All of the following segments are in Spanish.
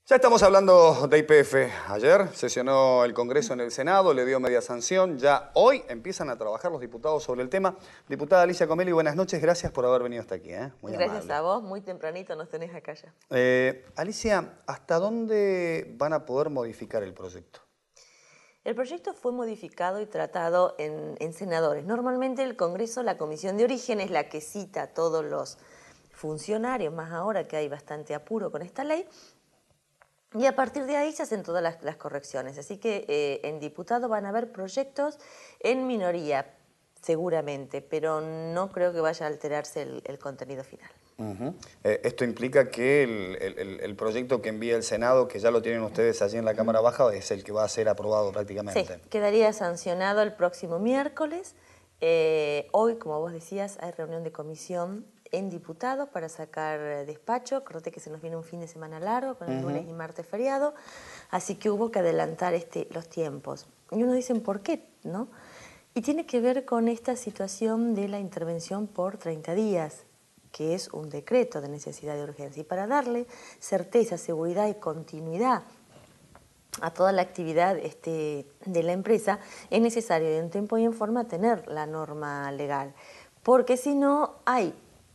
Ya estamos hablando de YPF. Ayer sesionó el Congreso en el Senado, le dio media sanción. Ya hoy empiezan a trabajar los diputados sobre el tema. Diputada Alicia Comelli, buenas noches. Gracias por haber venido hasta aquí. Muy Gracias amable. a vos, muy tempranito nos tenés acá ya. Alicia, ¿hasta dónde van a poder modificar el proyecto? El proyecto fue modificado y tratado en senadores. Normalmente el Congreso, la Comisión de Origen, es la que cita a todos los funcionarios, más ahora que hay bastante apuro con esta ley, y a partir de ahí se hacen todas las correcciones. Así que en diputado van a haber proyectos en minoría, seguramente, pero no creo que vaya a alterarse el contenido final. Esto implica que el proyecto que envía el Senado, que ya lo tienen ustedes allí en la Cámara Baja, es el que va a ser aprobado prácticamente. Sí, quedaría sancionado el próximo miércoles. Hoy, como vos decías, hay reunión de comisión en diputados para sacar despacho. Creo que se nos viene un fin de semana largo con el lunes y martes feriado, así que hubo que adelantar los tiempos. Y uno dice, ¿por qué? ¿No? Y tiene que ver con esta situación de la intervención por 30 días, que es un decreto de necesidad de urgencia. Y para darle certeza, seguridad y continuidad a toda la actividad de la empresa, es necesario en tiempo y en forma tener la norma legal, porque si no hay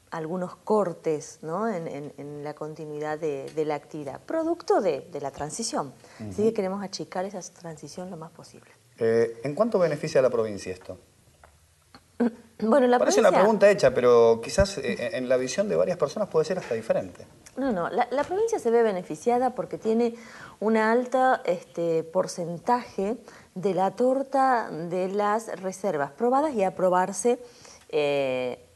algunos cortes, ¿no?, en la continuidad de la actividad, producto de la transición. Así que queremos achicar esa transición lo más posible. ¿En cuánto beneficia a la provincia esto? Bueno, la Parece provincia... una pregunta hecha, pero quizás en la visión de varias personas puede ser hasta diferente. No, la provincia se ve beneficiada porque tiene un alto porcentaje de la torta de las reservas probadas y a probarse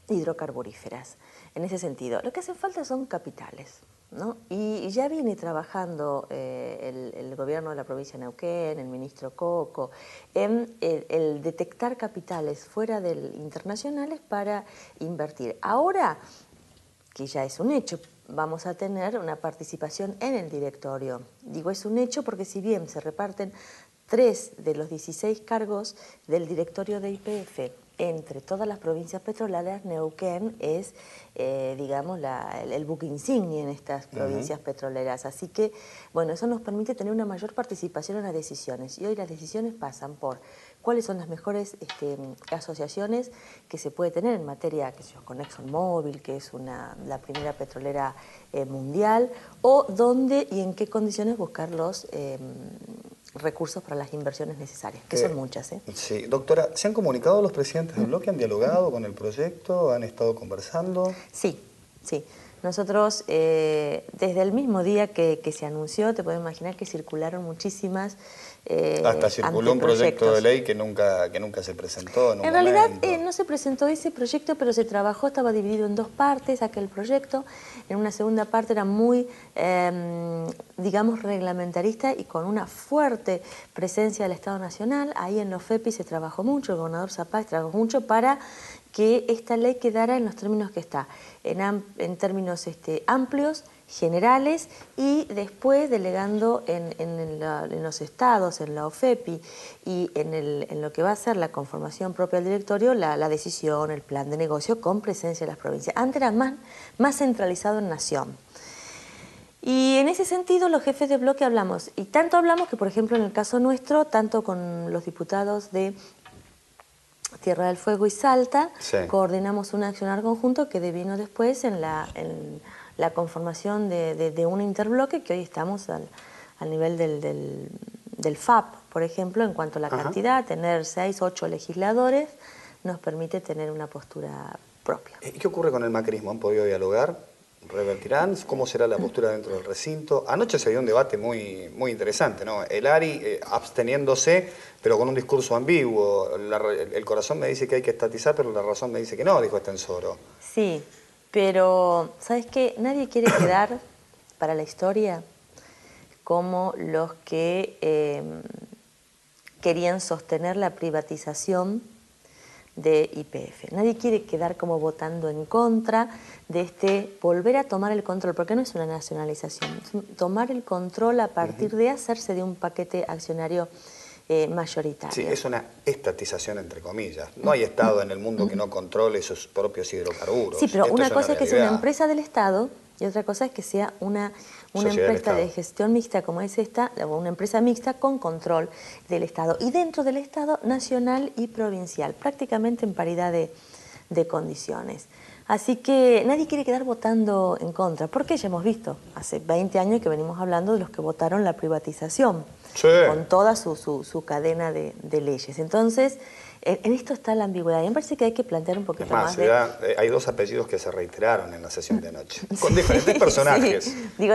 hidrocarburíferas. En ese sentido, lo que hace falta son capitales, ¿no? Y ya viene trabajando el gobierno de la provincia de Neuquén, el ministro Coco, en el detectar capitales fuera del internacionales para invertir. Ahora, que ya es un hecho, vamos a tener una participación en el directorio. Digo, es un hecho porque si bien se reparten 3 de los 16 cargos del directorio de YPF entre todas las provincias petroleras, Neuquén es, digamos, el buque insignia en estas provincias petroleras. Así que, bueno, eso nos permite tener una mayor participación en las decisiones. Y hoy las decisiones pasan por cuáles son las mejores asociaciones que se puede tener en materia, qué sé yo, con ExxonMobil, que es la primera petrolera mundial, o dónde y en qué condiciones buscar los recursos para las inversiones necesarias, que son muchas. Sí, doctora, ¿se han comunicado los presidentes del bloque? ¿Han dialogado con el proyecto? ¿Han estado conversando? Sí, sí. Nosotros, desde el mismo día que se anunció, te puedes imaginar que circularon muchísimas hasta circuló un proyecto de ley que nunca se presentó en un momento. realidad no se presentó ese proyecto, pero se trabajó, estaba dividido en 2 partes aquel proyecto. En una segunda parte era muy, digamos, reglamentarista y con una fuerte presencia del Estado Nacional. Ahí en los FEPI se trabajó mucho, el gobernador Zapag trabajó mucho para que esta ley quedara en los términos que está, en términos amplios, generales, y después delegando en los estados, en la OFEPI y en lo que va a ser la conformación propia del directorio, la decisión, el plan de negocio con presencia de las provincias. Antes era más centralizado en Nación. Y en ese sentido los jefes de bloque hablamos, y tanto hablamos que, por ejemplo, en el caso nuestro, tanto con los diputados de Tierra del Fuego y Salta, coordinamos un accionar conjunto que devino después en la conformación de un interbloque, que hoy estamos al nivel del FAP, por ejemplo, en cuanto a la cantidad. Tener 6, 8 legisladores nos permite tener una postura propia. ¿Y qué ocurre con el macrismo? ¿Han podido dialogar? ¿Revertirán? ¿Cómo será la postura dentro del recinto? Anoche se dio un debate muy interesante, ¿no? El ARI absteniéndose, pero con un discurso ambiguo. El corazón me dice que hay que estatizar, pero la razón me dice que no, dijo Estensoro. Sí, pero ¿sabes qué? Nadie quiere quedar para la historia como los que querían sostener la privatización de YPF. Nadie quiere quedar como votando en contra de volver a tomar el control, porque no es una nacionalización, es tomar el control a partir de hacerse de un paquete accionario mayoritario. Sí, es una estatización entre comillas. No hay Estado en el mundo que no controle sus propios hidrocarburos. Sí, pero una cosa es que sea una empresa del Estado y otra cosa es que sea una Sociedad empresa del de Estado. gestión mixta como es esta, o una empresa mixta con control del Estado. Y dentro del Estado nacional y provincial, prácticamente en paridad de condiciones. Así que nadie quiere quedar votando en contra, porque ya hemos visto, hace 20 años que venimos hablando de los que votaron la privatización, Sí. con toda su cadena de leyes. Entonces, en esto está la ambigüedad. Y me parece que hay que plantear un Es poquito más, más de... hay dos apellidos que se reiteraron en la sesión de anoche, con diferentes personajes. Sí. Digo,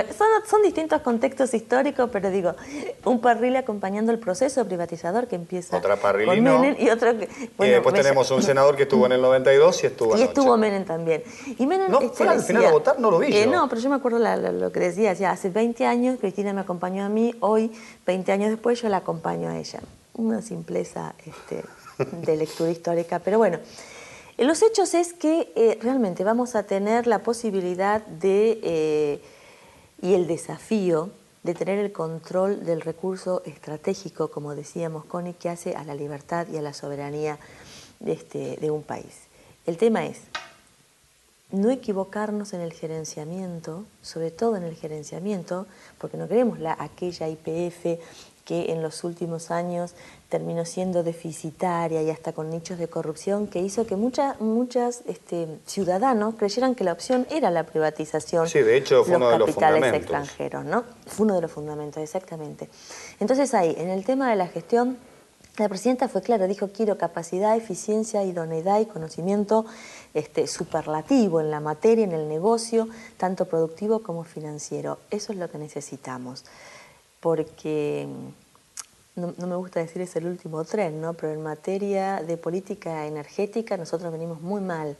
son distintos contextos históricos, pero digo, un Parrilli acompañando el proceso privatizador que empieza Otra Parrilli con no. Menem y otro que... Y después tenemos un senador que estuvo en el 92 y estuvo Y anoche. estuvo Menem también. Y Menem, ¿No? ¿Fueron al final a votar? No lo vi yo. No, pero yo me acuerdo lo que decía. Hace 20 años Cristina me acompañó a mí, hoy, 20 años después, yo la acompaño a ella. Una simpleza de lectura histórica. Pero bueno, los hechos es que realmente vamos a tener la posibilidad y el desafío de tener el control del recurso estratégico, como decíamos, Connie, que hace a la libertad y a la soberanía de un país. El tema es no equivocarnos en el gerenciamiento, sobre todo en el gerenciamiento, porque no queremos aquella YPF que en los últimos años terminó siendo deficitaria y hasta con nichos de corrupción, que hizo que muchas ciudadanos creyeran que la opción era la privatización. Sí, de hecho fue uno de los capitales fundamentos. extranjeros, ¿no? Fue uno de los fundamentos, exactamente. Entonces ahí, en el tema de la gestión, la presidenta fue clara, dijo: quiero capacidad, eficiencia, idoneidad y conocimiento superlativo en la materia, en el negocio, tanto productivo como financiero. Eso es lo que necesitamos, porque no me gusta decir es el último tren, ¿no? Pero en materia de política energética nosotros venimos muy mal.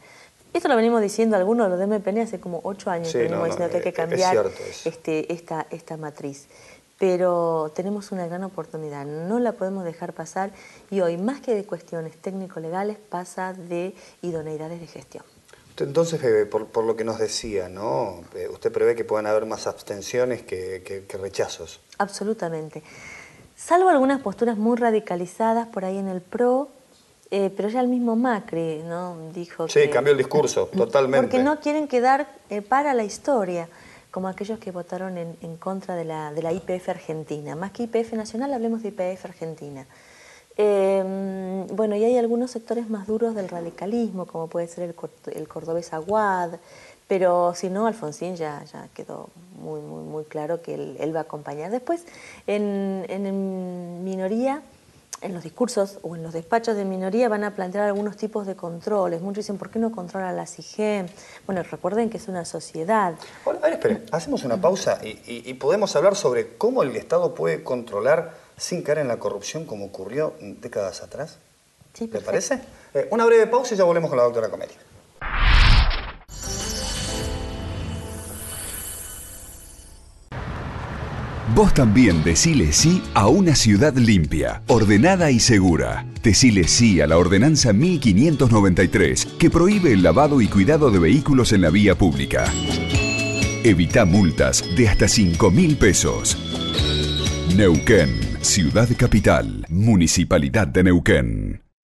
Esto lo venimos diciendo algunos de los de MPN hace como 8 años, Sí, que venimos diciendo que hay que cambiar esta matriz. Pero tenemos una gran oportunidad, no la podemos dejar pasar, y hoy, más que de cuestiones técnico-legales, pasa de idoneidades de gestión. Entonces, por lo que nos decía, ¿no? ¿Usted prevé que puedan haber más abstenciones que rechazos? Absolutamente. Salvo algunas posturas muy radicalizadas por ahí en el PRO, pero ya el mismo Macri, ¿no? Dijo Sí, que... cambió el discurso, totalmente. Porque no quieren quedar para la historia, como aquellos que votaron en contra de la YPF Argentina. Más que YPF nacional, hablemos de YPF Argentina. Bueno, y hay algunos sectores más duros del radicalismo, como puede ser el cordobés Aguad, pero si no, Alfonsín ya quedó muy claro que él va a acompañar. Después, en minoría, en los discursos o en los despachos de minoría van a plantear algunos tipos de controles. Muchos dicen, ¿por qué no controla la CIGEM? Bueno, recuerden que es una sociedad. Bueno, a ver, esperen, hacemos una pausa y podemos hablar sobre cómo el Estado puede controlar sin caer en la corrupción como ocurrió décadas atrás. Sí, ¿Le parece? Una breve pausa y ya volvemos con la doctora Cometti. Vos también decile sí a una ciudad limpia, ordenada y segura. Decile sí a la Ordenanza 1593, que prohíbe el lavado y cuidado de vehículos en la vía pública. Evita multas de hasta 5.000 pesos. Neuquén, Ciudad Capital, Municipalidad de Neuquén.